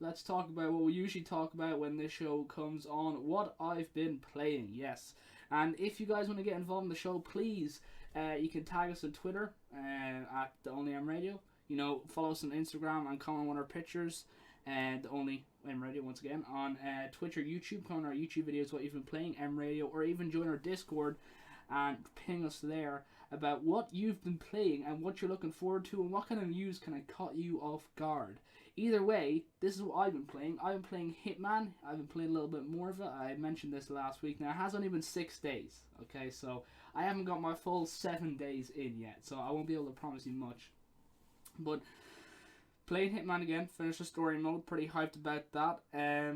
let's talk about what we usually talk about when this show comes on, what I've been playing, yes. And if you guys want to get involved in the show, please, you can tag us on Twitter at the Only Mradio. You know, follow us on Instagram and comment on our pictures. And the Only Mradio once again on Twitch or YouTube. Comment on our YouTube videos what you've been playing, Mradio, or even join our Discord and ping us there about what you've been playing and what you're looking forward to and what kind of news can I caught you off guard. Either way, this is what I've been playing. I've been playing Hitman. I've been playing a little bit more of it. I mentioned this last week. Now, it has only been 6 days. Okay, so I haven't got my full 7 days in yet. So I won't be able to promise you much. But playing Hitman again, finished the story mode, pretty hyped about that.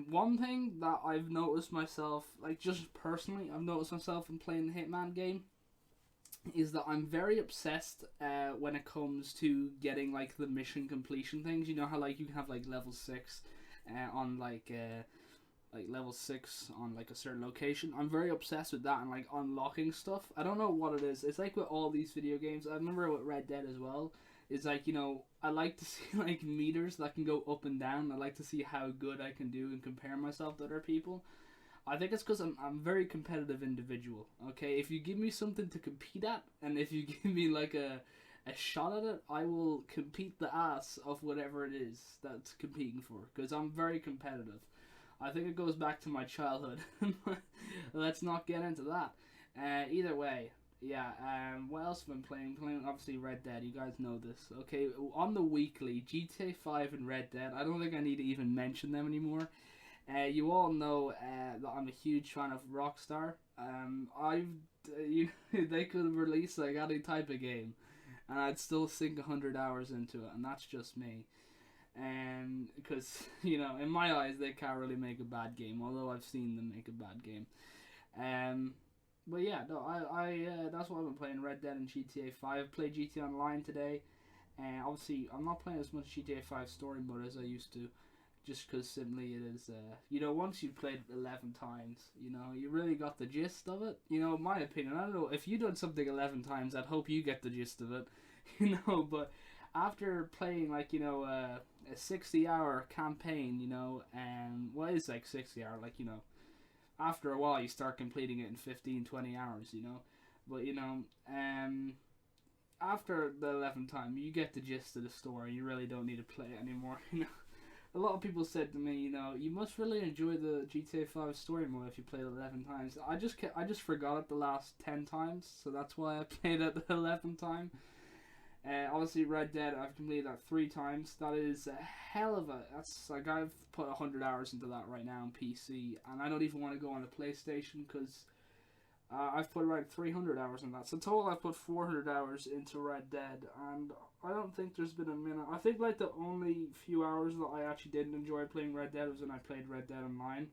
One thing that I've noticed myself, like just personally, I've noticed myself in playing the Hitman game, is that I'm very obsessed when it comes to getting like the mission completion things. You know how like you can have like level 6 on like level 6 on like a certain location. I'm very obsessed with that and like unlocking stuff. I don't know what it is. It's like with all these video games. I remember with Red Dead as well. It's like, you know, I like to see like meters that can go up and down. I like to see how good I can do and compare myself to other people. I think it's because I'm a very competitive individual. Okay, if you give me something to compete at, and if you give me like a shot at it, I will compete the ass of whatever it is that's competing for. Because I'm very competitive. I think it goes back to my childhood. Let's not get into that. Either way. Yeah, what else have I been playing? Playing, obviously, Red Dead. You guys know this. Okay, on the weekly, GTA 5 and Red Dead. I don't think I need to even mention them anymore. You all know that I'm a huge fan of Rockstar. They could release like any type of game, and I'd still sink 100 hours into it, and that's just me. Because, you know, in my eyes, they can't really make a bad game, although I've seen them make a bad game. But yeah, no, I that's what I've been playing, Red Dead and GTA 5. Played GTA Online today, and obviously I'm not playing as much GTA 5 story mode as I used to, just because simply it is, you know, once you've played 11 times, you know, you really got the gist of it. You know, in my opinion, I don't know, if you done something 11 times, I'd hope you get the gist of it, you know, but after playing, like, you know, a 60-hour campaign, you know, and what is like 60-hour, like, you know, after a while you start completing it in 15-20 hours, you know, but, you know, after the 11th time, you get the gist of the story. You really don't need to play it anymore, you know. A lot of people said to me, you know, you must really enjoy the GTA 5 story mode if you played it 11 times. I just forgot it the last 10 times, so that's why I played it the 11th time. Obviously, Red Dead, I've completed that 3 times. That is a hell of a... That's like, I've put 100 hours into that right now on PC, and I don't even want to go on the PlayStation, because I've put around 300 hours in that. So total, I've put 400 hours into Red Dead, and I don't think there's been a minute... I think, like, the only few hours that I actually didn't enjoy playing Red Dead was when I played Red Dead Online.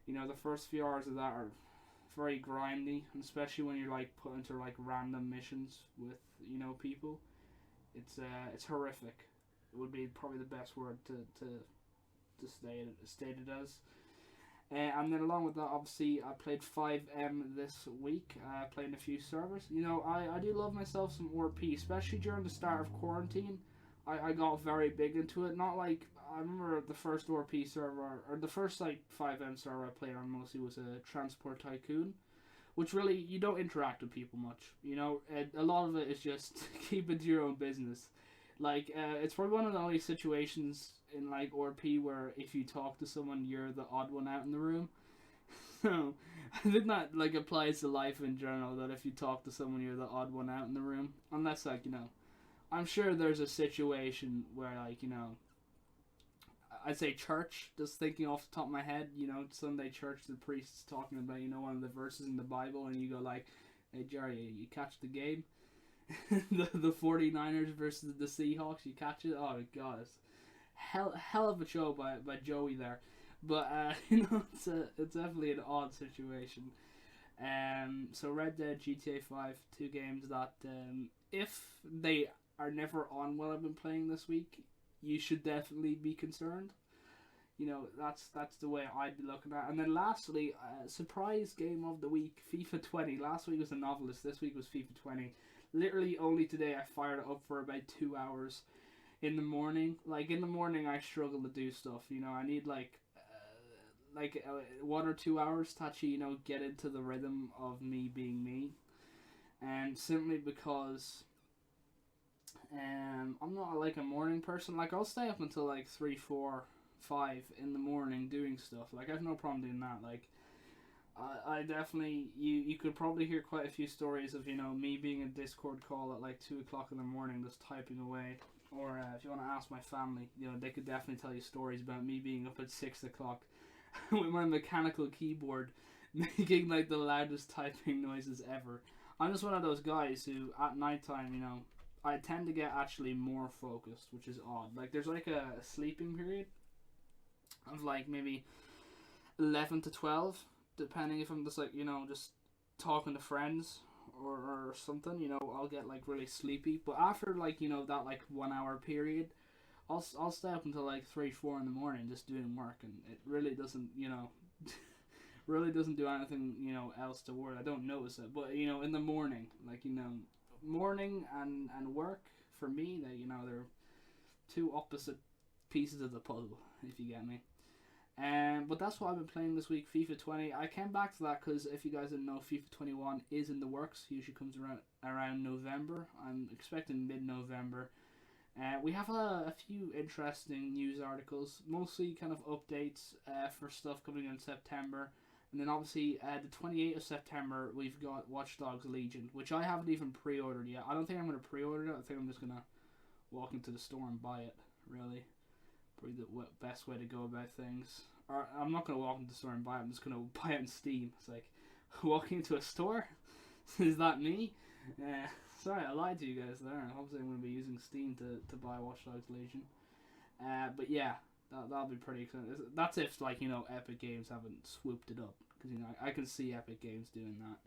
You know, the first few hours of that are very grindy, especially when you're, like, put into, like, random missions with, you know, people. It's horrific. It would be probably the best word to state it as. And then along with that, obviously, I played 5M this week, playing a few servers. You know, I do love myself some RP, especially during the start of quarantine. I got very big into it. Not like, I remember the first RP server, or the first, like, 5M server I played on mostly was a Transport Tycoon, which really, you don't interact with people much. You know, a lot of it is just keep it to your own business. Like, it's probably one of the only situations in, like, RP where if you talk to someone, you're the odd one out in the room. So, I think that, like, applies to life in general, that if you talk to someone, you're the odd one out in the room. Unless, like, you know, I'm sure there's a situation where, like, you know, I'd say church, just thinking off the top of my head, you know, Sunday church, the priest's talking about, you know, one of the verses in the Bible, and you go like, hey, Jerry, you catch the game? the 49ers versus the Seahawks, you catch it? Oh, God, it's hell of a show by Joey there. But, you know, it's definitely an odd situation. So Red Dead, GTA 5, 2 games that, if they are never on while I've been playing this week, you should definitely be concerned. You know, that's the way I'd be looking at it. And then lastly, surprise game of the week, FIFA 20. Last week was The Novelist, this week was FIFA 20. Literally only today I fired it up for about 2 hours. in the morning. Like in the morning, I struggle to do stuff. You know, I need like 1 or 2 hours to actually get into the rhythm of me being me, and simply because I'm not like a morning person. Like I'll stay up until like 3, 4, 5 in the morning doing stuff. Like I have no problem doing that. Like I definitely you could probably hear quite a few stories of me being in a Discord call at like 2 o'clock in the morning just typing away. Or if you want to ask my family, they could definitely tell you stories about me being up at 6 o'clock with my mechanical keyboard making like the loudest typing noises ever. I'm just one of those guys who at nighttime, I tend to get actually more focused, which is odd. Like there's like a sleeping period of like maybe 11 to 12, depending if I'm just like, just talking to friends or something, I'll get like really sleepy. But after like, that like 1 hour period, I'll stay up until like 3, 4 in the morning just doing work, and it really doesn't, really doesn't do anything, else to worry. I don't notice it. But, in the morning, like, morning and work, for me, they're two opposite pieces of the puzzle, if you get me. But that's what I've been playing this week, FIFA 20. I came back to that because if you guys didn't know, FIFA 21 is in the works. Usually comes around November. I'm expecting mid-November. We have a few interesting news articles, mostly kind of updates for stuff coming in September. And then obviously the 28th of September, we've got Watch Dogs Legion, which I haven't even pre-ordered yet. I don't think I'm going to pre-order it. I think I'm just going to walk into the store and buy it, really. Probably the best way to go about things. Or I'm not going to walk into the store and buy it. I'm just going to buy it on Steam. It's like, walking into a store? Is that me? Sorry, I lied to you guys there. Obviously, I'm going to be using Steam to buy Watch Dogs Legion. But yeah, that'll be pretty exciting. That's if, like, Epic Games haven't swooped it up. Because, I can see Epic Games doing that.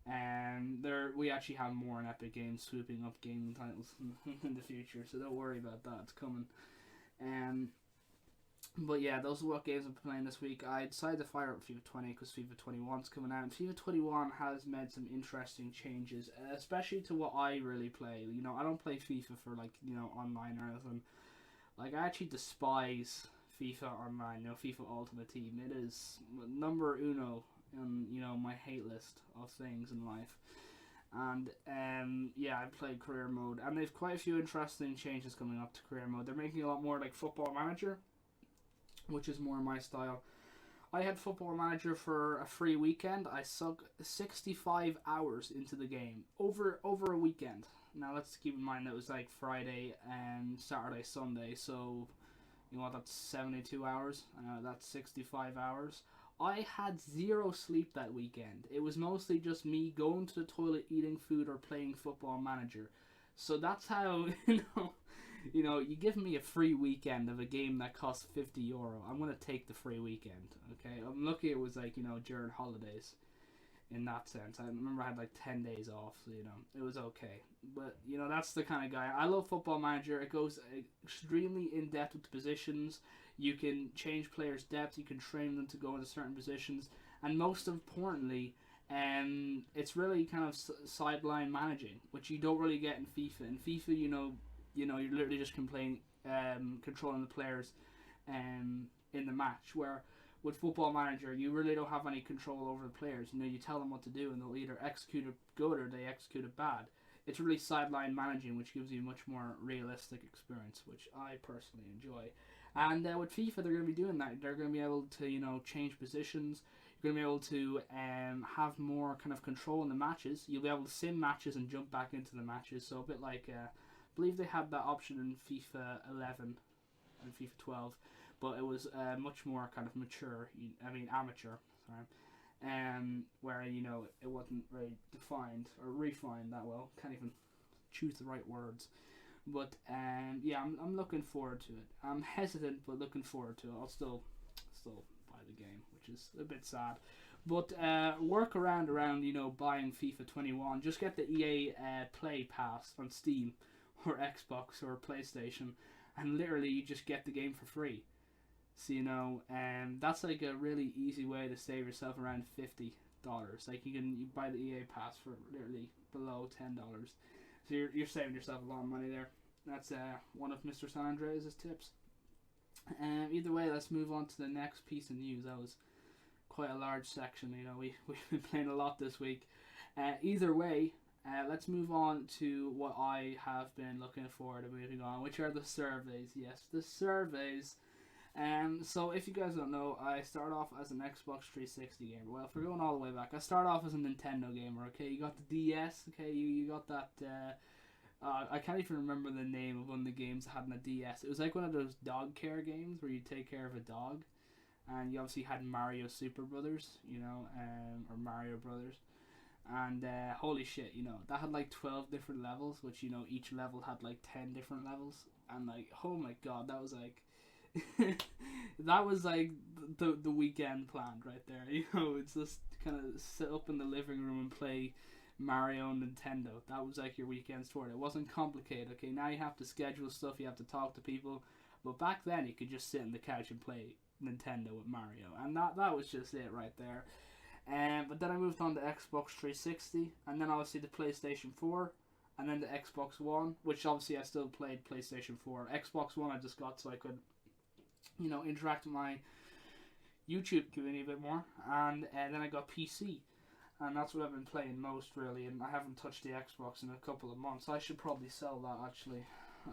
And we actually have more in Epic Games swooping up gaming titles in the future. So don't worry about that. It's coming. But yeah, those are what games I'm playing this week. I decided to fire up FIFA 20 because FIFA 21 is coming out. And FIFA 21 has made some interesting changes, especially to what I really play. I don't play FIFA for like, online or anything. Like, I actually despise FIFA Online, FIFA Ultimate Team. It is number uno on, my hate list of things in life. And yeah, I played career mode, and they've quite a few interesting changes coming up to career mode. They're making a lot more like Football Manager, which is more my style. I had Football Manager for a free weekend. I sunk 65 hours into the game over a weekend. Now let's keep in mind that it was like Friday and Saturday, Sunday, so that's 72 hours. That's 65 hours. I had zero sleep that weekend. It was mostly just me going to the toilet, eating food, or playing Football Manager. So that's how, you give me a free weekend of a game that costs €50. I'm going to take the free weekend, okay? I'm lucky it was like, during holidays in that sense. I remember I had like 10 days off, so, it was okay. But, that's the kind of guy. I love Football Manager. It goes extremely in-depth with the positions. You can change players' depth. You can train them to go into certain positions. And most importantly, it's really kind of sideline managing, which you don't really get in FIFA. In FIFA, you're literally just controlling the players in the match, where with Football Manager, you really don't have any control over the players. You tell them what to do, and they'll either execute it good or they execute it bad. It's really sideline managing, which gives you a much more realistic experience, which I personally enjoy. And with FIFA, they're going to be doing that. They're going to be able to, change positions. You're going to be able to have more kind of control in the matches. You'll be able to sim matches and jump back into the matches. So a bit like, I believe they had that option in FIFA 11 and FIFA 12, but it was much more kind of amateur, sorry. Where, it wasn't very defined or refined that well. Can't even choose the right words. But yeah, I'm looking forward to it. I'm hesitant, but looking forward to it. I'll still buy the game, which is a bit sad. But work around buying FIFA 21. Just get the EA Play Pass on Steam or Xbox or PlayStation, and literally you just get the game for free. So that's like a really easy way to save yourself around $50. Like you buy the EA Pass for literally below $10. So you're saving yourself a lot of money there. That's one of Mr. San Andreas' tips. Either way, let's move on to the next piece of news. That was quite a large section. We've been playing a lot this week. Either way, let's move on to what I have been looking forward to moving on, which are the surveys. Yes, the surveys. So if you guys don't know, I started off as an Xbox 360 gamer. Well, if we're going all the way back, I started off as a Nintendo gamer. Okay, you got the DS. Okay, you got that. I can't even remember the name of one of the games that had on the DS. It was like one of those dog care games where you take care of a dog, and you obviously had Mario Super Brothers, or Mario Brothers, and holy shit, that had like 12 different levels, which each level had like 10 different levels, and like oh my god, that was like. That was like the weekend planned right there. It's just kind of sit up in the living room and play Mario and Nintendo. That was like your weekend sport. It wasn't complicated. Okay, now you have to schedule stuff, you have to talk to people, but back then you could just sit on the couch and play Nintendo with Mario, and that was just it right there. But then I moved on to Xbox 360, and then obviously the PlayStation 4, and then the Xbox One, which obviously I still played PlayStation 4. Xbox One I just got so I could interact with my YouTube community a bit more, and then I got PC, and that's what I've been playing most really, and I haven't touched the Xbox in a couple of months. I should probably sell that actually.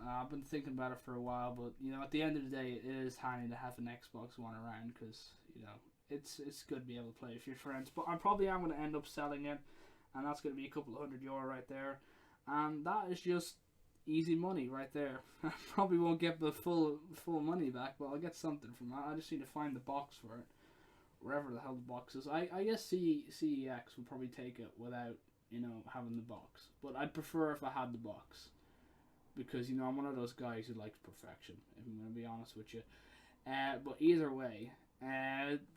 I've been thinking about it for a while, but at the end of the day, it is handy to have an Xbox One around, because it's good to be able to play with your friends. But I probably am going to end up selling it, and that's going to be a couple of €100 right there, and that is just easy money right there. I probably won't get the full money back, but I'll get something from that. I just need to find the box for it, wherever the hell the box is. I guess CEX would probably take it without having the box, but I'd prefer if I had the box, because I'm one of those guys who likes perfection, if I'm going to be honest with you. But either way,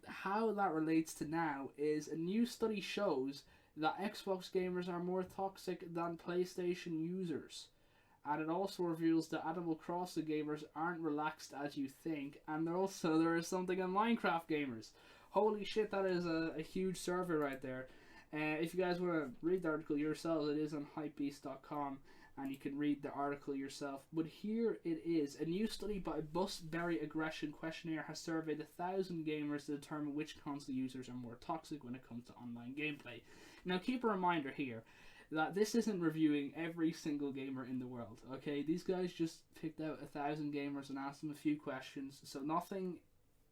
how that relates to now is a new study shows that Xbox gamers are more toxic than PlayStation users. And it also reveals that Animal Crossing gamers aren't relaxed as you think, and there is something in Minecraft gamers. Holy shit, that is a huge survey right there. If you guys want to read the article yourselves, it is on hypebeast.com, and you can read the article yourself. But here it is. A new study by Bustberry Aggression Questionnaire has surveyed 1,000 gamers to determine which console users are more toxic when it comes to online gameplay. Now keep a reminder here that this isn't reviewing every single gamer in the world, okay? These guys just picked out 1,000 gamers and asked them a few questions, so nothing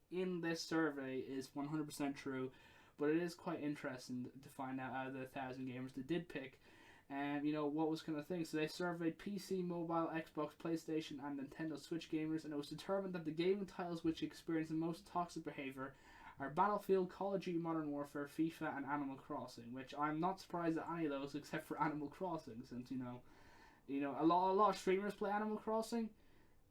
in this survey is 100% true, but it is quite interesting to find out of the 1,000 gamers that did pick, what was kind of thing. So they surveyed PC, mobile, Xbox, PlayStation, and Nintendo Switch gamers, and it was determined that the gaming titles which experience the most toxic behavior are Battlefield, Call of Duty Modern Warfare, FIFA, and Animal Crossing, which I'm not surprised at any of those except for Animal Crossing, since a lot of streamers play Animal Crossing,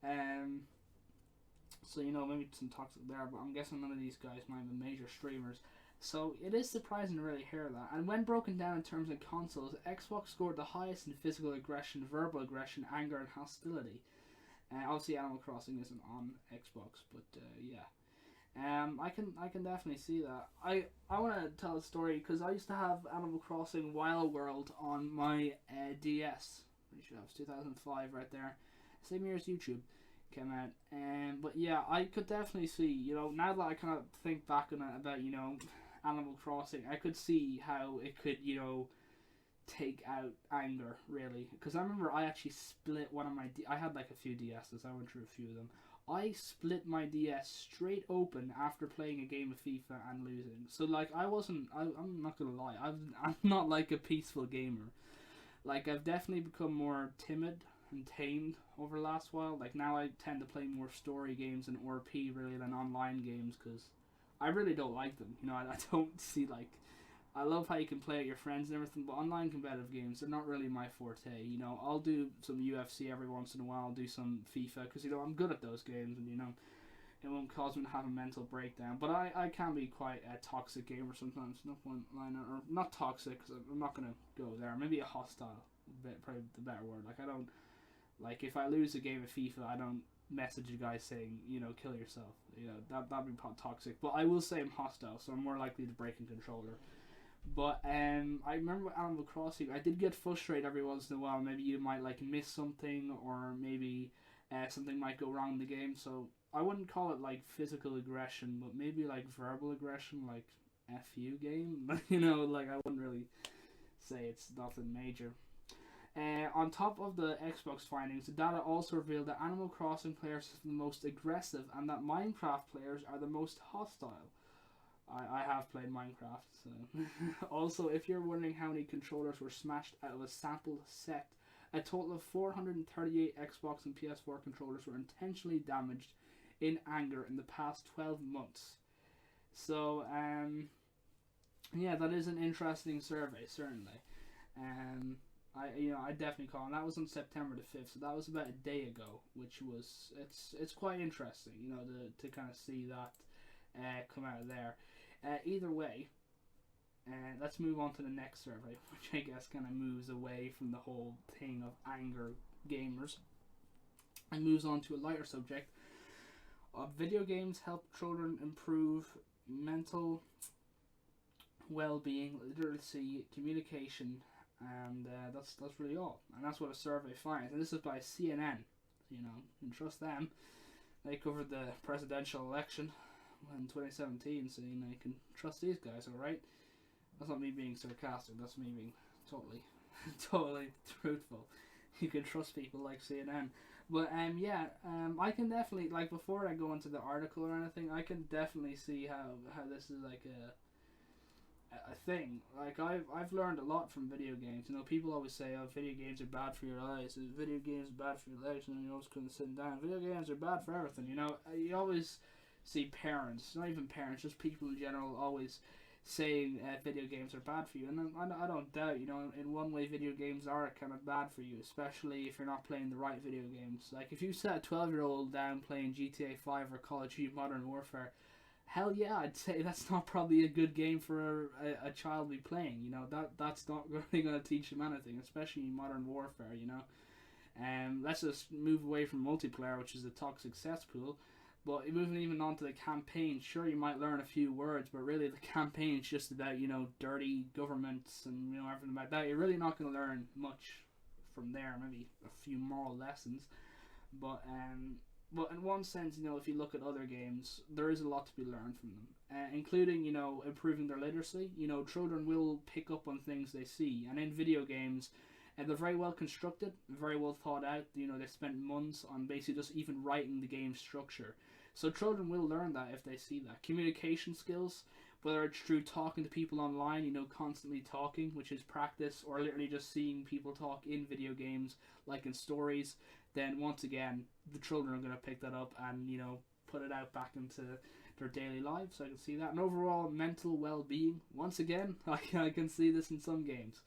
so maybe some toxic there, but I'm guessing none of these guys might be major streamers. So it is surprising to really hear that. And when broken down in terms of consoles, Xbox scored the highest in physical aggression, verbal aggression, anger, and hostility. Obviously, Animal Crossing isn't on Xbox, but yeah. I can definitely see that. I want to tell a story, because I used to have Animal Crossing Wild World on my DS. Pretty sure that was 2005 right there. Same year as YouTube came out. But yeah, I could definitely see, now that I kind of think back on it about, Animal Crossing, I could see how it could, take out anger, really. Because I remember I actually split one of my... I had like a few DSs, I went through a few of them. I split my DS straight open after playing a game of FIFA and losing. So, like, I'm not gonna lie, I'm not like a peaceful gamer. Like, I've definitely become more timid and tamed over the last while. Like, now I tend to play more story games and RP, really, than online games, because I really don't like them. I don't see, like... I love how you can play with your friends and everything, but online competitive games, they're not really my forte. I'll do some UFC every once in a while, I'll do some FIFA, because, I'm good at those games, and, it won't cause me to have a mental breakdown. But I can be quite a toxic gamer sometimes, no point lying, or not toxic, because I'm not going to go there, maybe a hostile, probably the better word. Like, I don't, like, if I lose a game of FIFA, I don't message you guys saying, kill yourself. That'd be toxic. But I will say I'm hostile, so I'm more likely to break a controller. But I remember with Animal Crossing, I did get frustrated every once in a while. Maybe you might like miss something, or maybe something might go wrong in the game. So I wouldn't call it like physical aggression, but maybe like verbal aggression, like "f you" game. You know, like I wouldn't really say it's nothing major. On top of the Xbox findings, the data also revealed that Animal Crossing players are the most aggressive and that Minecraft players are the most hostile. I have played Minecraft. So. Also, if you're wondering how many controllers were smashed out of a sample set, a total of 438 Xbox and PS4 controllers were intentionally damaged in anger in the past 12 months. So, yeah, that is an interesting survey, certainly. I definitely call, and that was on September the 5th, so that was about a day ago, which was it's quite interesting, to kind of see that come out of there. Either way, let's move on to the next survey, which I guess kind of moves away from the whole thing of anger gamers and moves on to a lighter subject. Video games help children improve mental well-being, literacy, communication, and that's really all. And that's what a survey finds. And this is by CNN. You can trust them. They covered the presidential election in 2017, so you can trust these guys, all right? That's not me being sarcastic. That's me being totally, totally truthful. You can trust people like CNN. But I can definitely, like, before I go into the article or anything, I can definitely see how this is like a thing. Like I've learned a lot from video games. People always say, "Oh, video games are bad for your eyes. Video games are bad for your legs," and you're always couldn't sit down. Video games are bad for everything. You always see parents, not even parents, just people in general, always saying video games are bad for you. And I don't doubt. In one way, video games are kind of bad for you, especially if you're not playing the right video games. Like if you set a 12-year-old down playing GTA 5 or Call of Duty Modern Warfare. Hell yeah, I'd say that's not probably a good game for a child to be playing. That's not really going to teach them anything, especially in Modern Warfare. Let's just move away from multiplayer, which is a toxic cesspool. But moving even on to the campaign, sure, you might learn a few words, but really the campaign is just about dirty governments and everything like that. You're really not going to learn much from there. Maybe a few moral lessons, but in one sense, if you look at other games, there is a lot to be learned from them, including, improving their literacy. Children will pick up on things they see, and in video games, they're very well constructed, very well thought out. They spent months on basically just even writing the game structure. So children will learn that if they see that. Communication skills, whether it's through talking to people online, constantly talking, which is practice, or literally just seeing people talk in video games, like in stories, then once again, the children are going to pick that up and, put it out back into their daily lives. So I can see that. And overall, mental well-being, once again, I can see this in some games.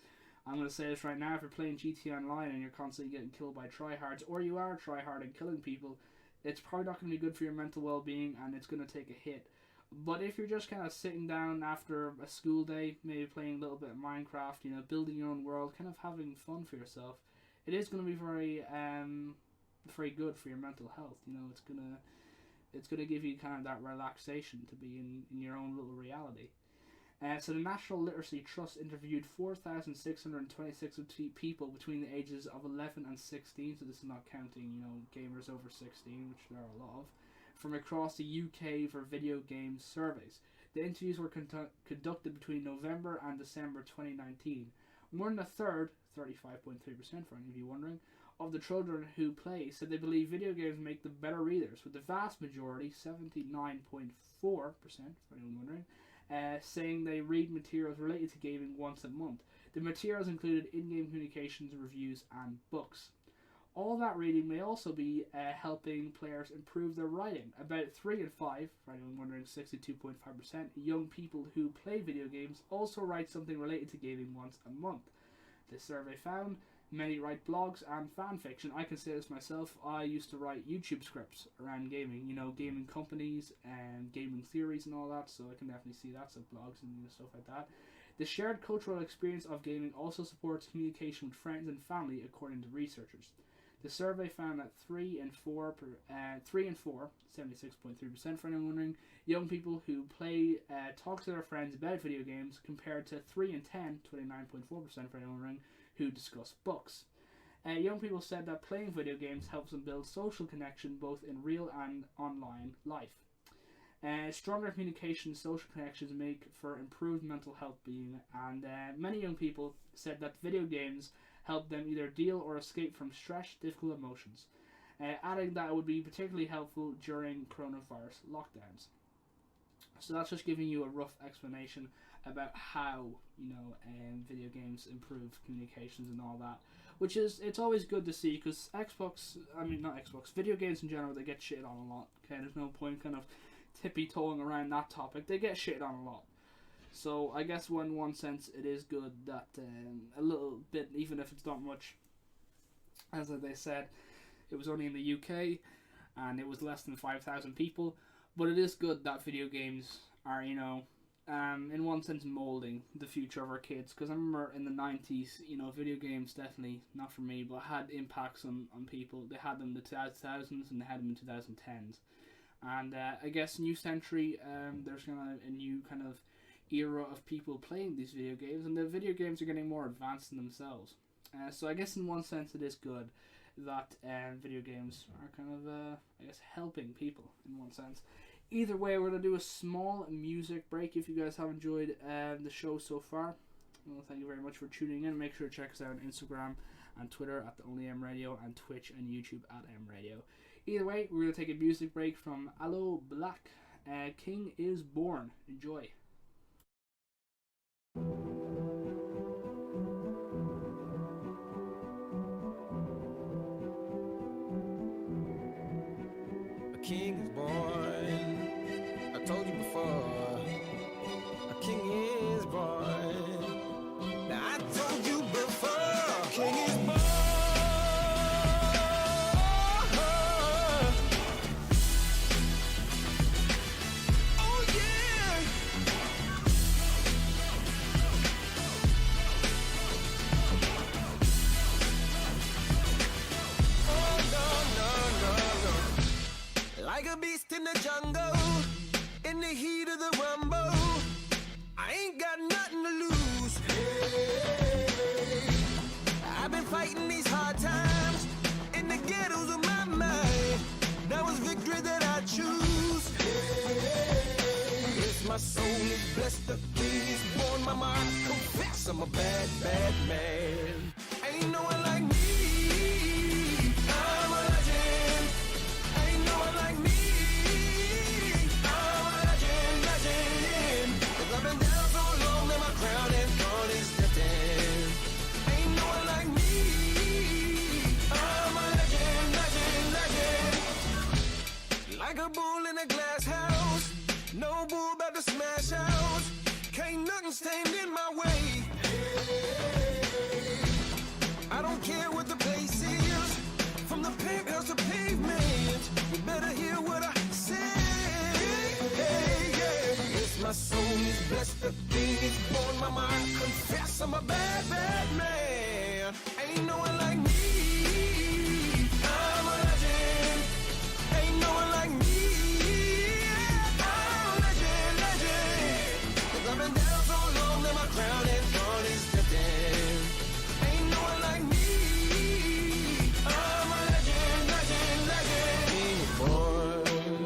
I'm going to say this right now, if you're playing GTA Online and you're constantly getting killed by tryhards, or you are tryharding killing people, it's probably not going to be good for your mental well-being, and it's going to take a hit. But if you're just kind of sitting down after a school day, maybe playing a little bit of Minecraft, building your own world, kind of having fun for yourself, it is going to be very, very good for your mental health. It's gonna give you kind of that relaxation to be in your own little reality. So the National Literacy Trust interviewed 4,626 people between the ages of 11 and 16. So this is not counting, gamers over 16, which there are a lot of, from across the UK for video game surveys. The interviews were conducted between November and December 2019. More than a third, 35.3% for any of you wondering, of the children who play said they believe video games make them better readers, with the vast majority, 79.4%, for anyone wondering, saying they read materials related to gaming once a month. The materials included in-game communications, reviews, and books. All that reading may also be helping players improve their writing. About 3 in 5, for anyone wondering, 62.5%, young people who play video games also write something related to gaming once a month. This survey found many write blogs and fan fiction. I can say this myself. I used to write YouTube scripts around gaming, gaming companies and gaming theories and all that, so I can definitely see that, so blogs and stuff like that. The shared cultural experience of gaming also supports communication with friends and family, according to researchers. The survey found that 76.3% for anyone wondering, young people who play talk to their friends about video games, compared to 3 in 10, 29.4% for anyone wondering, who discuss books. Young people said that playing video games helps them build social connection both in real and online life. Stronger communication and social connections make for improved mental health being, and many young people said that video games help them either deal or escape from stress, difficult emotions, adding that it would be particularly helpful during coronavirus lockdowns. So that's just giving you a rough explanation about how, video games improve communications and all that. Which is, it's always good to see, because video games in general, they get shit on a lot. Okay, there's no point kind of tippy-toeing around that topic. They get shit on a lot. So I guess in one sense it is good that a little bit, even if it's not much, as they said, it was only in the UK and it was less than 5,000 people, but it is good that video games are, in one sense molding the future of our kids, because I remember in the 90s, video games definitely, not for me, but had impacts on people. They had them in the 2000s and they had them in 2010s. And I guess new century, there's a new kind of era of people playing these video games, and the video games are getting more advanced in themselves. So I guess in one sense it is good that video games are kind of, helping people in one sense. Either way, we're going to do a small music break. If you guys have enjoyed the show so far, well, thank you very much for tuning in. Make sure to check us out on Instagram and Twitter at the Only Mradio, and Twitch and YouTube at Mradio. Either way, we're going to take a music break from Aloe Black. King is Born. Enjoy. A king is born. I told you before. A king is born. Now I told you before. A king is born. Oh yeah. Like a beast in the jungle, in the heat of the rumble, I ain't got nothing to lose. Hey, I've been fighting these hard times in the ghettos of my mind. Now it's victory that I choose. Hey, yes, my soul is blessed, the king is born. My mind confess I'm a bad, bad man. Ain't no one like me. I'm a legend. Ain't no one like me. I'm a legend, legend. 'Cause I've been down so long that my crown and thorn is lifted. Ain't no one like me. I'm a legend, legend, legend. Like a bull in a glass house, no bull about to smash out. Can't nothing stand in my way. I don't care what the place is, from the penthouse to pavement. You better hear what I say. Hey, yeah. Yes, my soul is blessed, the king is born. My mind confess I'm a bad, bad man. Ain't no one like me. I'm a legend. Ain't no one like me. I'm a legend, legend. 'Cause I've been down so long that my crown and thorn is lifted. Ain't no one like me. I'm a legend, legend, legend. King is born.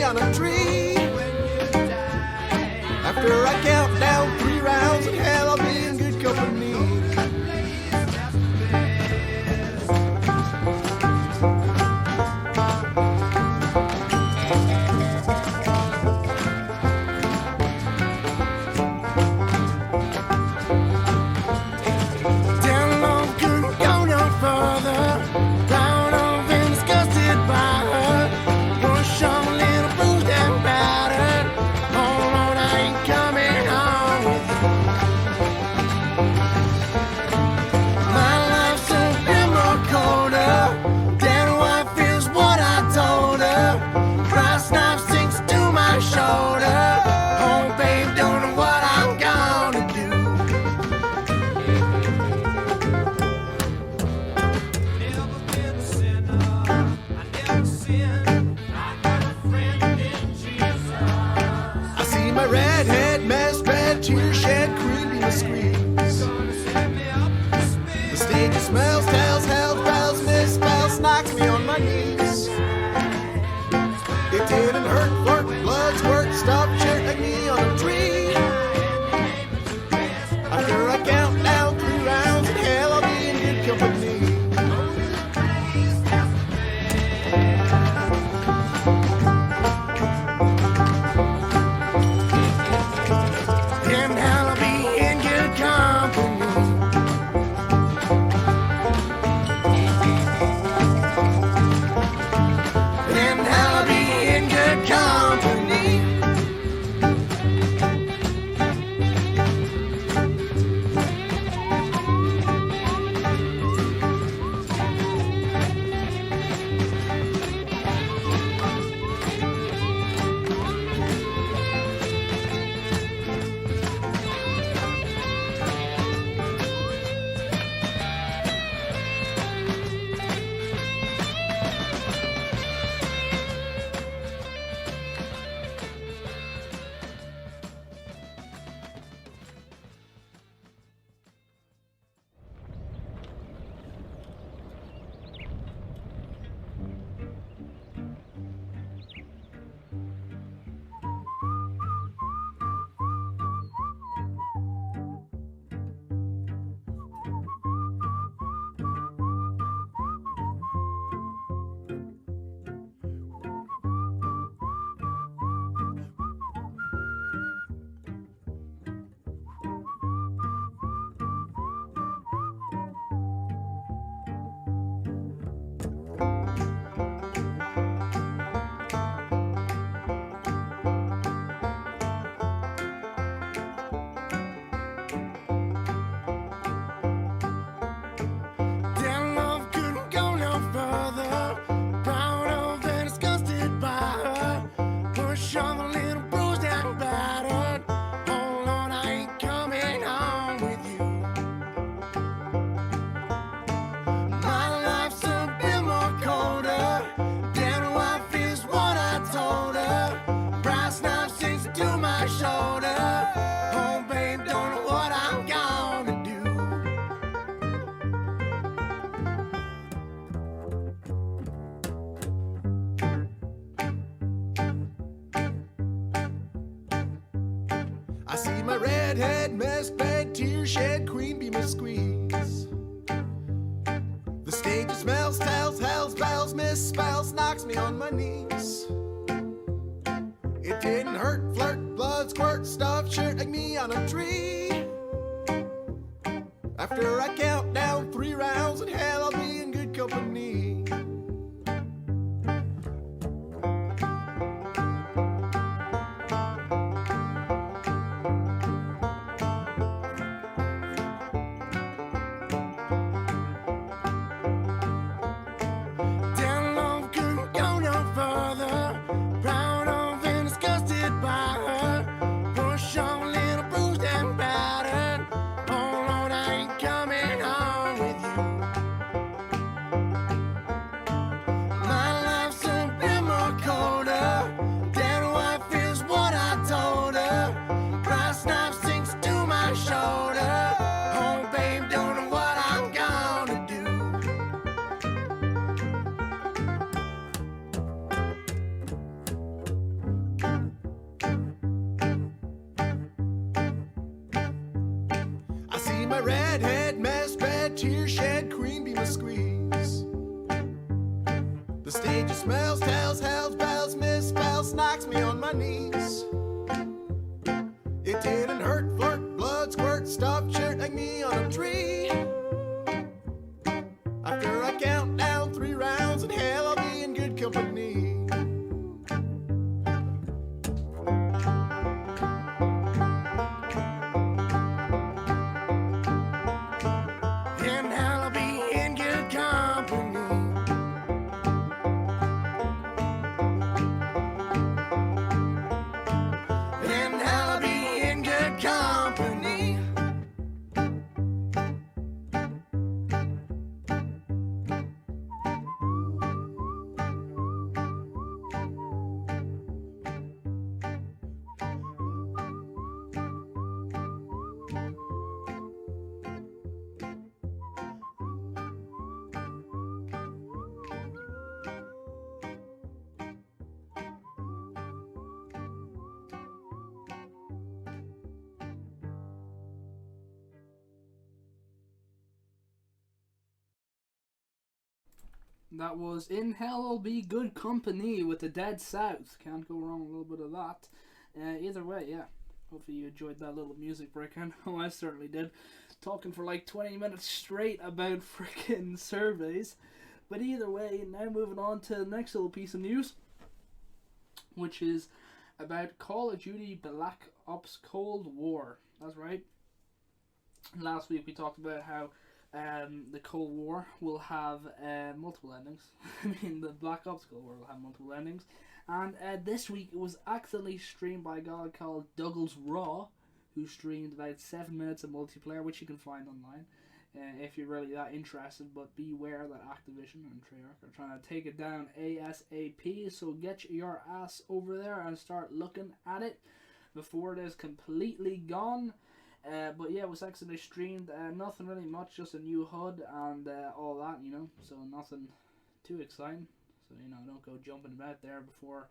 on a tree. After I count down 3 rounds in hell, I'll be in good company. Smells, tells, hells, bells, misspells, knocks me on my knees. It didn't hurt, flirt, blood, squirt, stop, shit like me on a tree. After I count down 3 rounds in hell, I'll be in good company. In hell, I'll be in good company. I see my redhead, mess bed, tear shed, queen bee must squeeze. The stage smells, tells, hells, bells, misspells, knocks me on my knees. It didn't hurt, flirt, blood, squirt, stuff, shirt like me on a tree. After I count down 3 rounds in hell, I'll be in good company. my redhead, mess bed, tear shed, cream beam a squeeze. The stage smells, tells, hells, bells, misspells, knocks me on my knees. It didn't hurt, flirt, blood squirt, stop shirt like me on a tree. After I count down 3 rounds in hell, I'll be in good company. In hell, I'll be in good company. In hell, I'll be in good company. That was In Hell I'll Be Good Company with the Dead South. Can't go wrong with a little bit of that. Either way, yeah. Hopefully you enjoyed that little music break. I know I certainly did. Talking for like 20 minutes straight about freaking surveys. But either way, now moving on to the next little piece of news, which is about Call of Duty Black Ops Cold War. That's right. Last week we talked about how the Cold War will have multiple endings. I mean, the Black Ops Cold War will have multiple endings. And this week it was accidentally streamed by a guy called Douglas Raw, who streamed about 7 minutes of multiplayer, which you can find online if you're really that interested. But beware that Activision and Treyarch are trying to take it down ASAP. So get your ass over there and start looking at it before it is completely gone. But yeah, it was accidentally streamed. Nothing really much, just a new HUD and all that, you know. So nothing too exciting. So, you know, don't go jumping about there before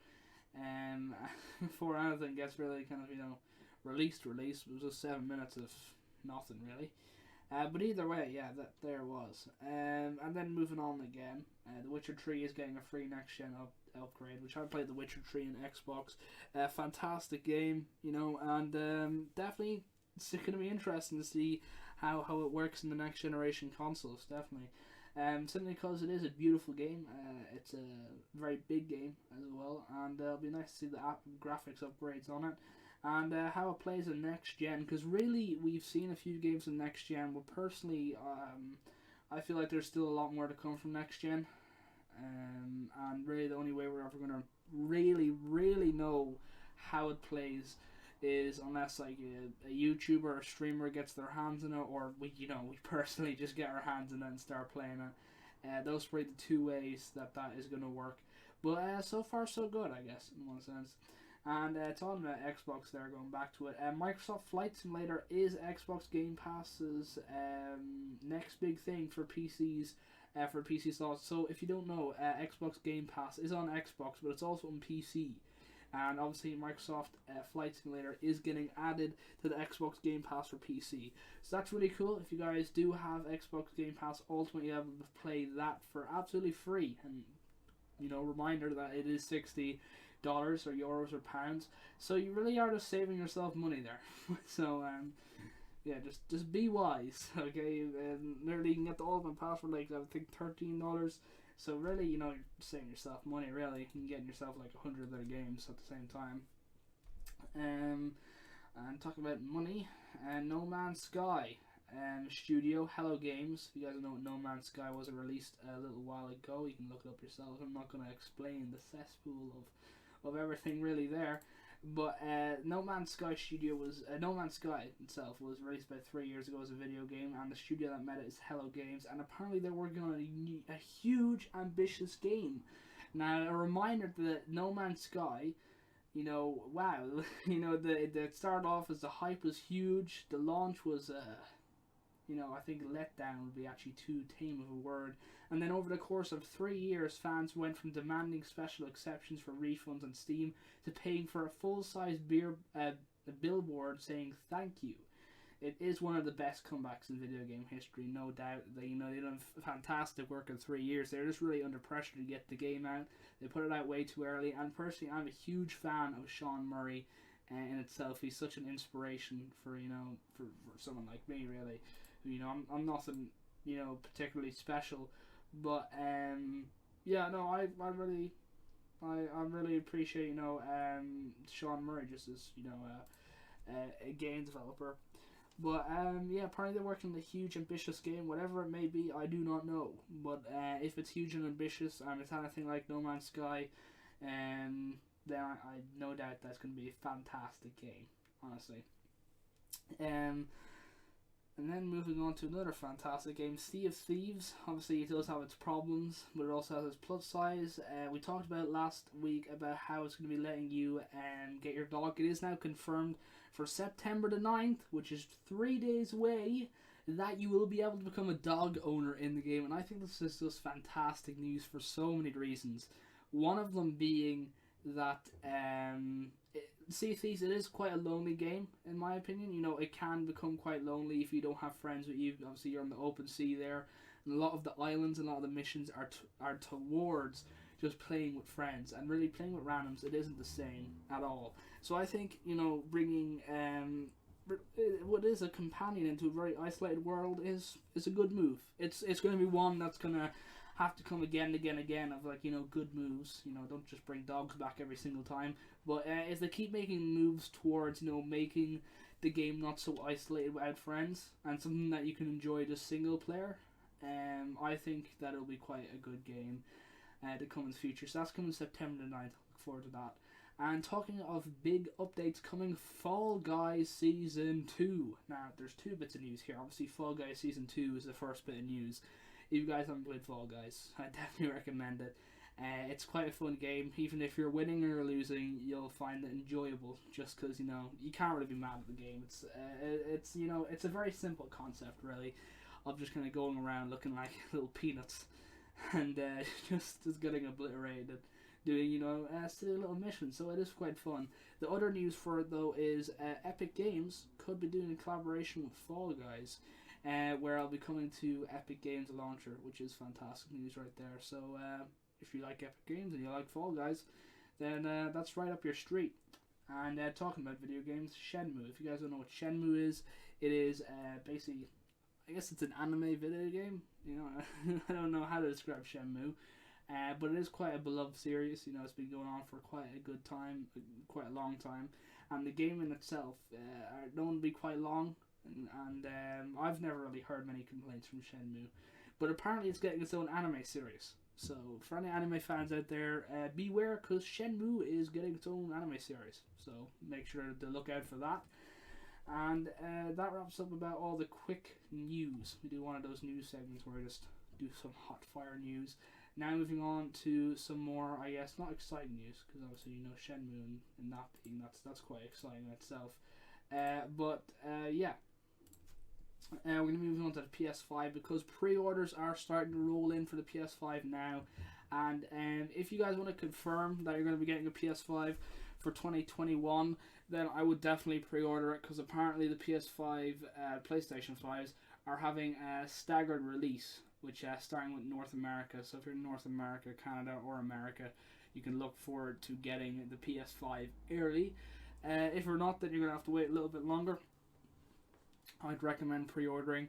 before anything gets really kind of, you know, released. It was just 7 minutes of nothing really. But either way, yeah, that there was. And then moving on again, The Witcher 3 is getting a free next gen upgrade, which I played The Witcher 3 on Xbox. Fantastic game, you know, and definitely it's going to be interesting to see how it works in the next generation consoles, definitely. Simply because it is a beautiful game. It's a very big game as well, and it'll be nice to see the graphics upgrades on it, and how it plays in next gen, because really we've seen a few games in next gen, but personally I feel like there's still a lot more to come from next gen, and really the only way we're ever going to really know how it plays is unless like a YouTuber or a streamer gets their hands in it, or we personally just get our hands in it and start playing it. Those are probably the two ways that is going to work. But so far so good, I guess, in one sense. And talking about Xbox there, going back to it, Microsoft Flight Simulator is Xbox Game Pass's next big thing for PCs, for PC slots. So if you don't know, Xbox Game Pass is on Xbox, but it's also on PC. And obviously Microsoft Flight Simulator is getting added to the Xbox Game Pass for PC. So that's really cool. If you guys do have Xbox Game Pass Ultimate, you're able to play that for absolutely free. And, you know, reminder that it is $60 or euros or pounds. So you really are just saving yourself money there. So, yeah, just be wise, okay? Literally you can get the Ultimate Pass for like, I think, $13. So really, you know, you're saving yourself money, really. You can get yourself like 100 other games at the same time. And talking about money, No Man's Sky studio, Hello Games. If you guys know what No Man's Sky was, it released a little while ago. You can look it up yourself. I'm not going to explain the cesspool of everything really there. But No Man's Sky studio was No Man's Sky itself was released about 3 years ago as a video game, and the studio that made it is Hello Games, and apparently they're working on a huge, ambitious game. Now, a reminder that No Man's Sky, you know, wow, you know, it started off as the hype was huge, the launch was, you know, I think letdown would be actually too tame of a word. And then over the course of 3 years, fans went from demanding special exceptions for refunds on Steam to paying for a full-size billboard saying thank you. it is one of the best comebacks in video game history, no doubt. They done fantastic work in 3 years. They're just really under pressure to get the game out. They put it out way too early, and personally, I'm a huge fan of Sean Murray in itself. He's such an inspiration for someone like me, really. I'm nothing particularly special, but I really appreciate Sean Murray just as a game developer. But apparently they're working on a huge ambitious game, whatever it may be. I do not know, but if it's huge and ambitious and it's anything like No Man's Sky, then I no doubt that's going to be a fantastic game, honestly. And then moving on to another fantastic game, Sea of Thieves. Obviously, it does have its problems, but it also has its plus size. We talked about last week about how it's going to be letting you get your dog. It is now confirmed for September the 9th, which is 3 days away, that you will be able to become a dog owner in the game. And I think this is just fantastic news for so many reasons. One of them being that Sea of Thieves, it is quite a lonely game, in my opinion. It can become quite lonely if you don't have friends with you. Obviously, you're on the open sea there, and a lot of the islands and a lot of the missions are towards just playing with friends, and really playing with randoms, it isn't the same at all. So I think, bringing what is a companion into a very isolated world is a good move. It's going to be one that's going to have to come again of good moves. Don't just bring dogs back every single time. But as they keep making moves towards making the game not so isolated without friends and something that you can enjoy just single player, I think that it'll be quite a good game to come in the future. So that's coming September the 9th. Look forward to that. And talking of big updates coming, Fall Guys Season 2. Now, there's 2 bits of news here. Obviously, Fall Guys Season 2 is the first bit of news. If you guys haven't played Fall Guys, I definitely recommend it. It's quite a fun game. Even if you're winning or losing, you'll find it enjoyable. Just because you can't really be mad at the game. It's a very simple concept, really, of just kind of going around looking like little peanuts and just getting obliterated, doing silly little missions. So it is quite fun. The other news for it though is Epic Games could be doing a collaboration with Fall Guys. Where I'll be coming to Epic Games launcher, which is fantastic news right there. So if you like Epic Games and you like Fall Guys, then that's right up your street. And talking about video games, Shenmue. If you guys don't know what Shenmue is, it is basically, I guess it's an anime video game. I don't know how to describe Shenmue, but it is quite a beloved series. It's been going on for quite a good time, quite a long time, and the game in itself are known to be quite long. And I've never really heard many complaints from Shenmue, but apparently it's getting its own anime series. So for any anime fans out there, beware, because Shenmue is getting its own anime series. So make sure to look out for that. And that wraps up about all the quick news. We do one of those news segments where we just do some hot fire news. Now moving on to some more, I guess, not exciting news, because obviously Shenmue and that being that's quite exciting in itself. We're going to be moving on to the PS5 because pre-orders are starting to roll in for the PS5 now. And if you guys want to confirm that you're going to be getting a PS5 for 2021, then I would definitely pre-order it, because apparently the PS5, PlayStation 5s are having a staggered release, which starting with North America. So if you're in North America, Canada, or America, you can look forward to getting the PS5 early. If you're not, then you're going to have to wait a little bit longer. I'd recommend pre-ordering,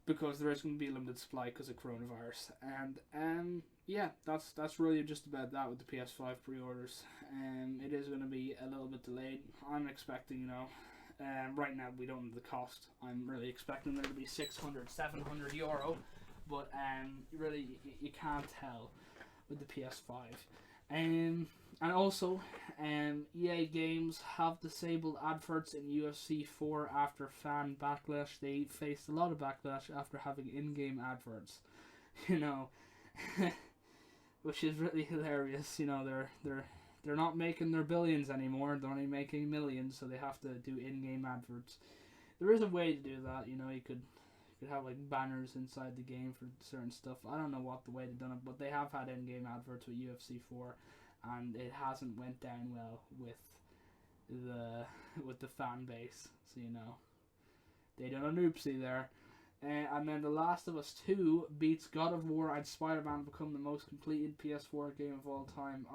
because there is going to be a limited supply because of coronavirus. And that's really just about that with the PS5 pre-orders. It is going to be a little bit delayed. I'm expecting, right now we don't know the cost. I'm really expecting there to be 600, 700 euro, but really you can't tell with the PS5. And also, EA Games have disabled adverts in UFC 4 after fan backlash. They faced a lot of backlash after having in-game adverts, which is really hilarious. They're not making their billions anymore. They're only making millions, so they have to do in-game adverts. There is a way to do that. You could have like banners inside the game for certain stuff. I don't know what the way they've done it, but they have had in-game adverts with UFC 4. And it hasn't went down well with the fan base, so They done an oopsie there. And then The Last of Us 2 beats God of War and Spider-Man to become the most completed PS4 game of all time.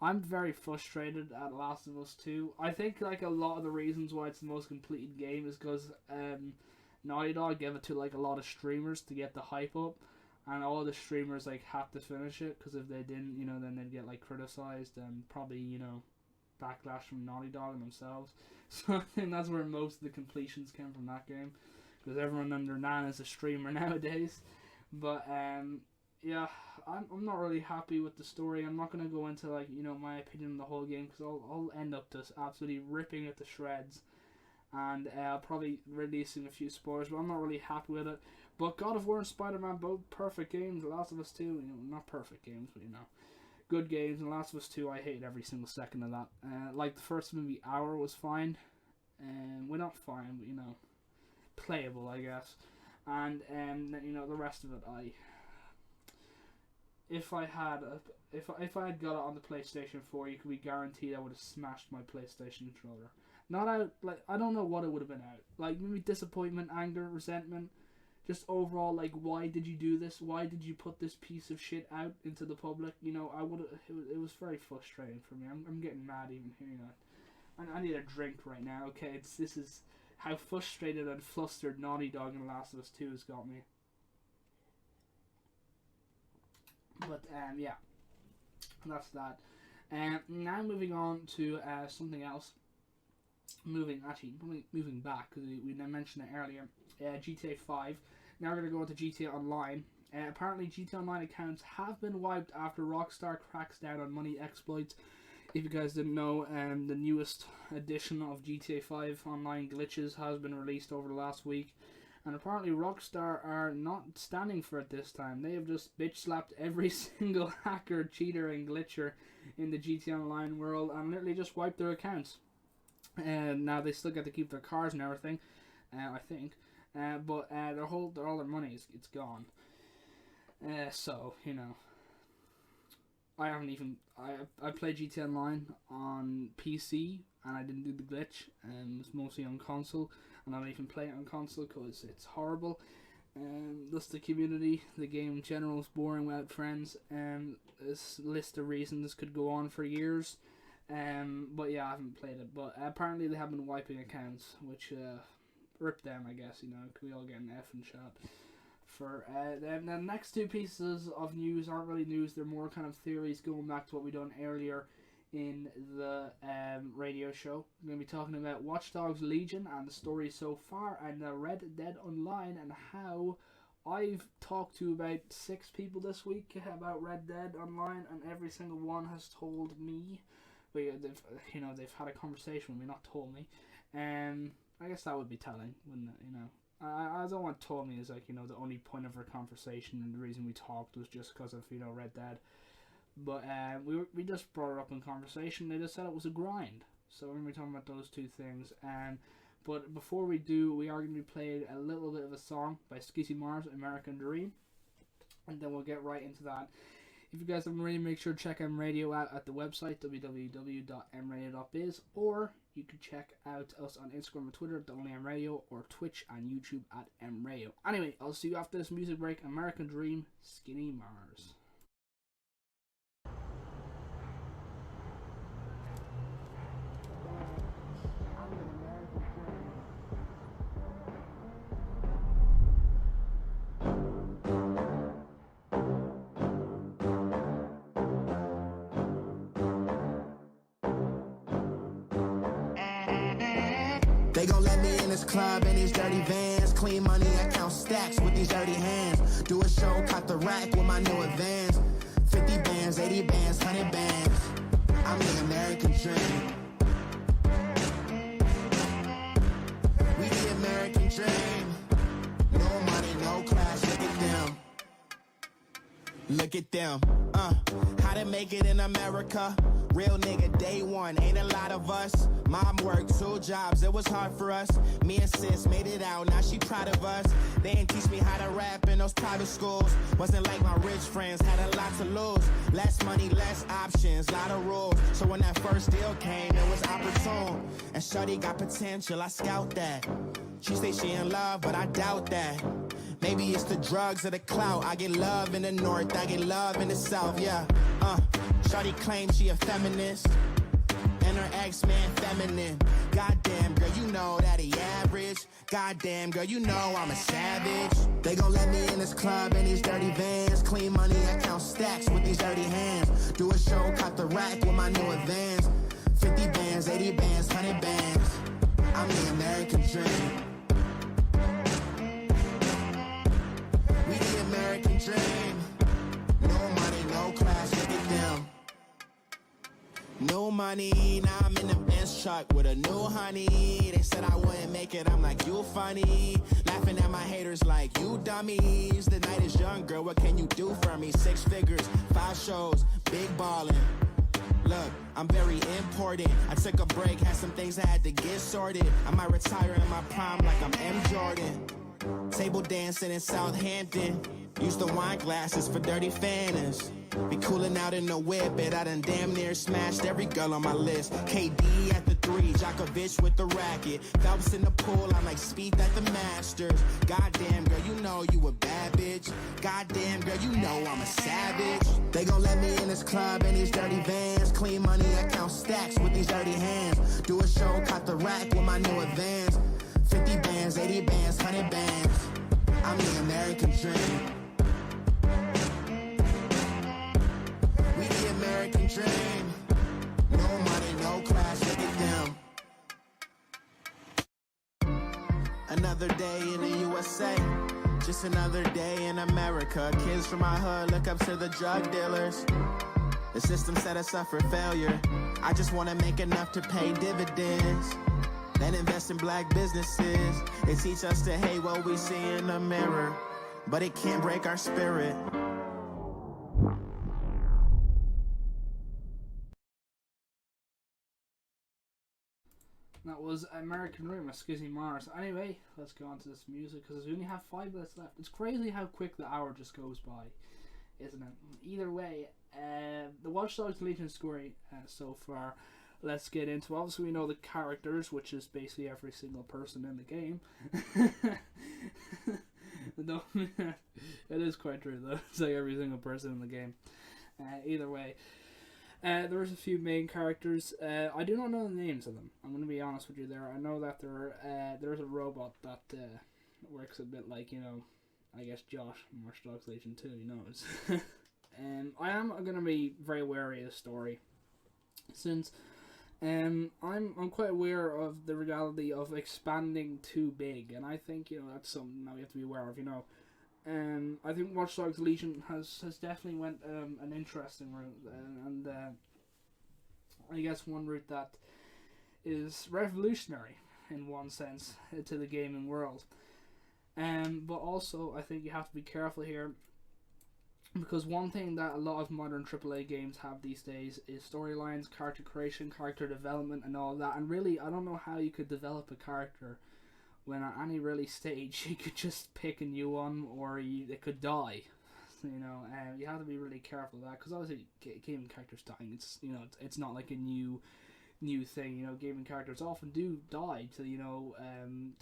I'm very frustrated at Last of Us 2. I think like a lot of the reasons why it's the most completed game is because Naughty Dog gave it to like a lot of streamers to get the hype up, and all the streamers like had to finish it, because if they didn't, you know, then they'd get like criticized and probably, you know, backlash from Naughty Dog themselves. So I think that's where most of the completions came from that game, because everyone and their nan is a streamer nowadays. But yeah, I'm not really happy with the story. I'm not going to go into like, you know, my opinion on the whole game, because I'll end up just absolutely ripping it to shreds, and I'll probably releasing a few spoilers, but I'm not really happy with it. But God of War and Spider-Man, both perfect games. The Last of Us 2, you know, not perfect games, but you know, good games. And The Last of Us 2, I hate every single second of that. Like the first movie hour was fine, and well, not fine, but you know, playable, I guess. And you know, the rest of it, if I had got it on the PlayStation 4, you could be guaranteed I would have smashed my PlayStation controller. Not out, like, I don't know what it would have been out. Like, maybe disappointment, anger, resentment. Just overall, like, why did you do this? Why did you put this piece of shit out into the public? You know, it was very frustrating for me. I'm getting mad even hearing that. I need a drink right now, okay? This is how frustrated and flustered Naughty Dog and Last of Us 2 has got me. But, yeah. That's that. Now moving on to something else. Moving back, because we mentioned it earlier. GTA 5. Now we're going to go into GTA Online. Apparently GTA Online accounts have been wiped after Rockstar cracks down on money exploits. If you guys didn't know, the newest edition of GTA 5 Online glitches has been released over the last week. And apparently Rockstar are not standing for it this time. They have just bitch slapped every single hacker, cheater and glitcher in the GTA Online world and literally just wiped their accounts. Now they still get to keep their cars and everything, I think. But all their money it's gone. So, you know, I haven't even I played GTA Online on PC and I didn't do the glitch, and it's mostly on console, and I don't even play it on console because it's horrible. Just the community, the game in general is boring without friends, and this list of reasons could go on for years. But yeah, I haven't played it. But apparently they have been wiping accounts, which rip them, I guess. You know, we all get an F and shot. For then the next two pieces of news aren't really news; they're more kind of theories going back to what we done earlier in the radio show. We're going to be talking about Watch Dogs Legion and the story so far, and Red Dead Online, and how I've talked to about 6 people this week about Red Dead Online, and every single one has told me. They've had a conversation with me, not told me. I guess that would be telling, wouldn't it? You know, I don't want told me is like, you know, the only point of our conversation and the reason we talked was just because of, you know, Red Dead. But we just brought it up in conversation. They just said it was a grind. So we're going to be talking about those two things. But before we do, we are going to be playing a little bit of a song by Skizzy Mars, American Dream, and then we'll get right into that. If you guys haven't already, make sure to check Mradio out at the website, www.mradio.biz, or you can check out us on Instagram and Twitter, @OnlyMRadio, or Twitch and YouTube at Mradio. Anyway, I'll see you after this music break. American Dream, Skinny Mars. They gon' let me in this club in these dirty vans. Clean money, I count stacks with these dirty hands. Do a show, caught the rack with my new advance. 50 bands, 80 bands, 100 bands. I'm the American dream. We the American dream. No money, no class, look at them. Look at them, how to make it in America. Real nigga, day one, ain't a lot of us. Mom worked 2 jobs, it was hard for us. Me and sis made it out, now she proud of us. They ain't teach me how to rap in those private schools. Wasn't like my rich friends, had a lot to lose. Less money, less options, lot of rules. So when that first deal came, it was opportune. And shorty got potential, I scout that. She say she in love, but I doubt that. Maybe it's the drugs or the clout. I get love in the north, I get love in the south, yeah. Shorty claims she a feminist, and her ex-man feminine. Goddamn, girl, you know that he average. Goddamn, girl, you know I'm a savage. They gon' let me in this club in these dirty vans. Clean money, I count stacks with these dirty hands. Do a show, caught the rack with my new advance. 50 bands, 80 bands, 100 bands. I'm the American dream. We the American dream. No money, no class, look at them. No money, now I'm in the Benz truck with a new honey. They said I wouldn't make it, I'm like, you funny. Laughing at my haters like, you dummies. The night is young, girl, what can you do for me? 6 figures, 5 shows, big ballin'. Look, I'm very important. I took a break, had some things I had to get sorted. I might retire in my prime like I'm M. Jordan. Table dancing in Southampton. Use the wine glasses for dirty fantas. Be cooling out in the whip, but I done damn near smashed every girl on my list. KD at the 3, Djokovic with the racket. Phelps in the pool, I'm like Speed at the Masters. Goddamn, girl, you know you a bad bitch. Goddamn, girl, you know I'm a savage. They gon' let me in this club in these dirty vans. Clean money, I count stacks with these dirty hands. Do a show, caught the rack with my new advance. 50 bands, 80 bands, 100 bands. I'm the American dream. We the American dream. No money, no class, look at them. Another day in the USA. Just another day in America. Kids from my hood look up to the drug dealers. The system set us up for failure. I just wanna make enough to pay dividends. Then invest in black businesses. They teach us to hate what we see in the mirror, but it can't break our spirit. That was American Dream by Skizzy Mars. Anyway, let's go on to this music because we only have 5 minutes left. It's crazy how quick the hour just goes by, isn't it? Either way, the Watch Dogs Legion story so far. Let's get into. Obviously, we know the characters, which is basically every single person in the game. No, it is quite true though. It's like every single person in the game. Either way, there's a few main characters. I do not know the names of them. I'm going to be honest with you there. I know that there's a robot that works a bit like, I guess Josh from Watch Dogs Legion 2, he knows. I am going to be very wary of the story, since I'm quite aware of the reality of expanding too big, and I think that's something that we have to be aware of. I think Watch Dogs Legion has definitely went an interesting route, and I guess one route that is revolutionary in one sense to the gaming world. But also I think you have to be careful here, because one thing that a lot of modern AAA games have these days is storylines, character creation, character development and all that. And really, I don't know how you could develop a character when at any really stage you could just pick a new one, or it could die. You have to be really careful of that, because obviously gaming characters dying, it's not like a new thing. Gaming characters often do die to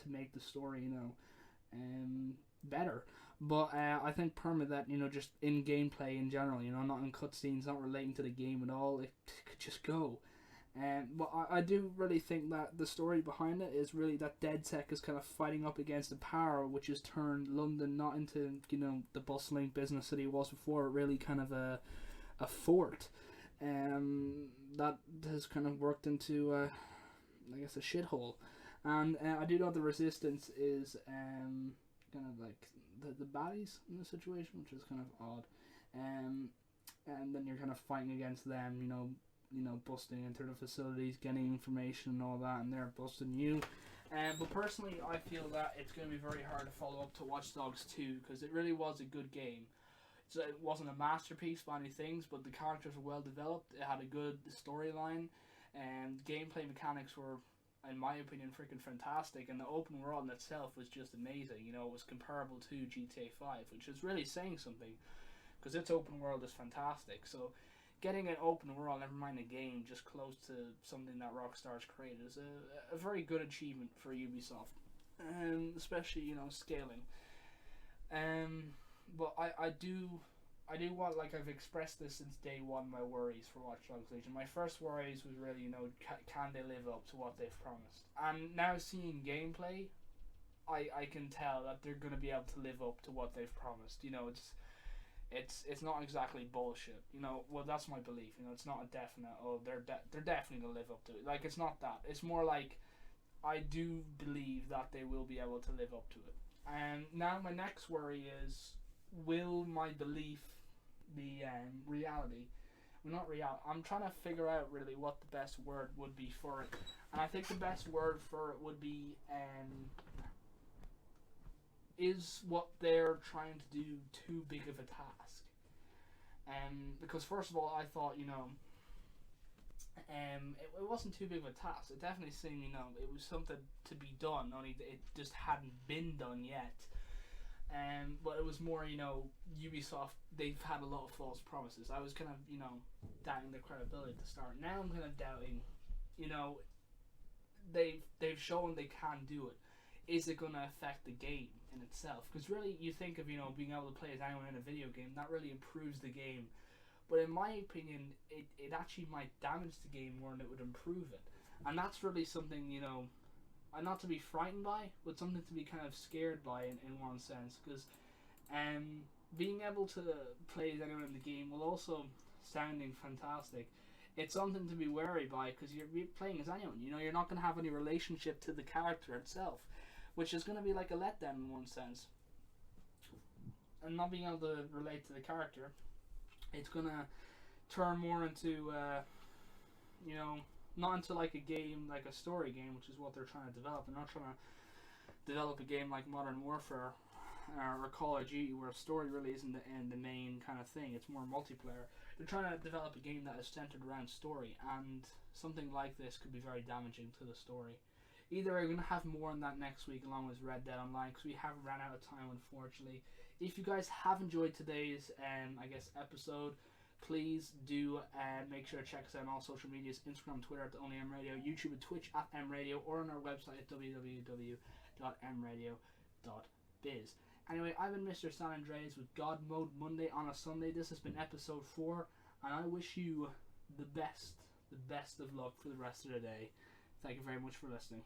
make the story better. But I think that just in gameplay in general, not in cutscenes, not relating to the game at all, it could just go. But I do really think that the story behind it is really that DedSec is kind of fighting up against the power which has turned London not into the bustling business city it was before, really kind of a fort that has kind of worked into I guess a shithole. And I do know the resistance is kind of like the baddies in the situation, which is kind of odd. And then you're kind of fighting against them, busting into the facilities, getting information and all that, and they're busting you. But personally, I feel that it's going to be very hard to follow up to Watch Dogs 2, because it really was a good game. So it wasn't a masterpiece by any things, but the characters were well developed. It had a good storyline, and gameplay mechanics were, in my opinion, freaking fantastic. And the open world in itself was just amazing. You know, it was comparable to GTA 5, which is really saying something, because its open world is fantastic. So getting an open world, never mind a game, just close to something that Rockstar's created is a very good achievement for Ubisoft, especially, you know, scaling. But I do want, like I've expressed this since day one, my worries for Watch Dogs Legion. My first worries was really, you know, can they live up to what they've promised? And now seeing gameplay, I can tell that they're going to be able to live up to what they've promised. You know, it's not exactly bullshit. You know, well, that's my belief. You know, it's not a definite, oh, they're definitely going to live up to it. Like, it's not that. It's more like, I do believe that they will be able to live up to it. And now my next worry is, will my belief be reality? Well, not reality. I'm trying to figure out really what the best word would be for it. And I think the best word for it would be, is what they're trying to do too big of a task? Because first of all, I thought, you know, it wasn't too big of a task. It definitely seemed, you know, it was something to be done, only it just hadn't been done yet. But it was more, you know, Ubisoft, they've had a lot of false promises. I was kind of, you know, doubting their credibility at the start. Now I'm kind of doubting, you know, they've shown they can do it. Is it going to affect the game in itself? Because really, you think of, you know, being able to play as anyone in a video game, that really improves the game. But in my opinion, it actually might damage the game more than it would improve it. And that's really something, you know, not to be frightened by, but something to be kind of scared by in one sense. Because being able to play as anyone in the game, while also sounding fantastic, it's something to be wary by, because you're playing as anyone. You know, you're not going to have any relationship to the character itself, which is going to be like a letdown in one sense. And not being able to relate to the character, it's going to turn more into, you know, not into like a game, like a story game, which is what they're trying to develop. They're not trying to develop a game like Modern Warfare or Call of Duty, where story really isn't the main kind of thing. It's more multiplayer. They're trying to develop a game that is centered around story, and something like this could be very damaging to the story. Either we're going to have more on that next week along with Red Dead Online, because we have ran out of time, unfortunately. If you guys have enjoyed today's, episode, please do make sure to check us out on all social medias: Instagram, Twitter at @OnlyMradio, YouTube and Twitch at Mradio, or on our website at www.mradio.biz. Anyway, I've been Mr. San Andreas with God Mode Monday on a Sunday. This has been episode 4, and I wish you the best of luck for the rest of the day. Thank you very much for listening.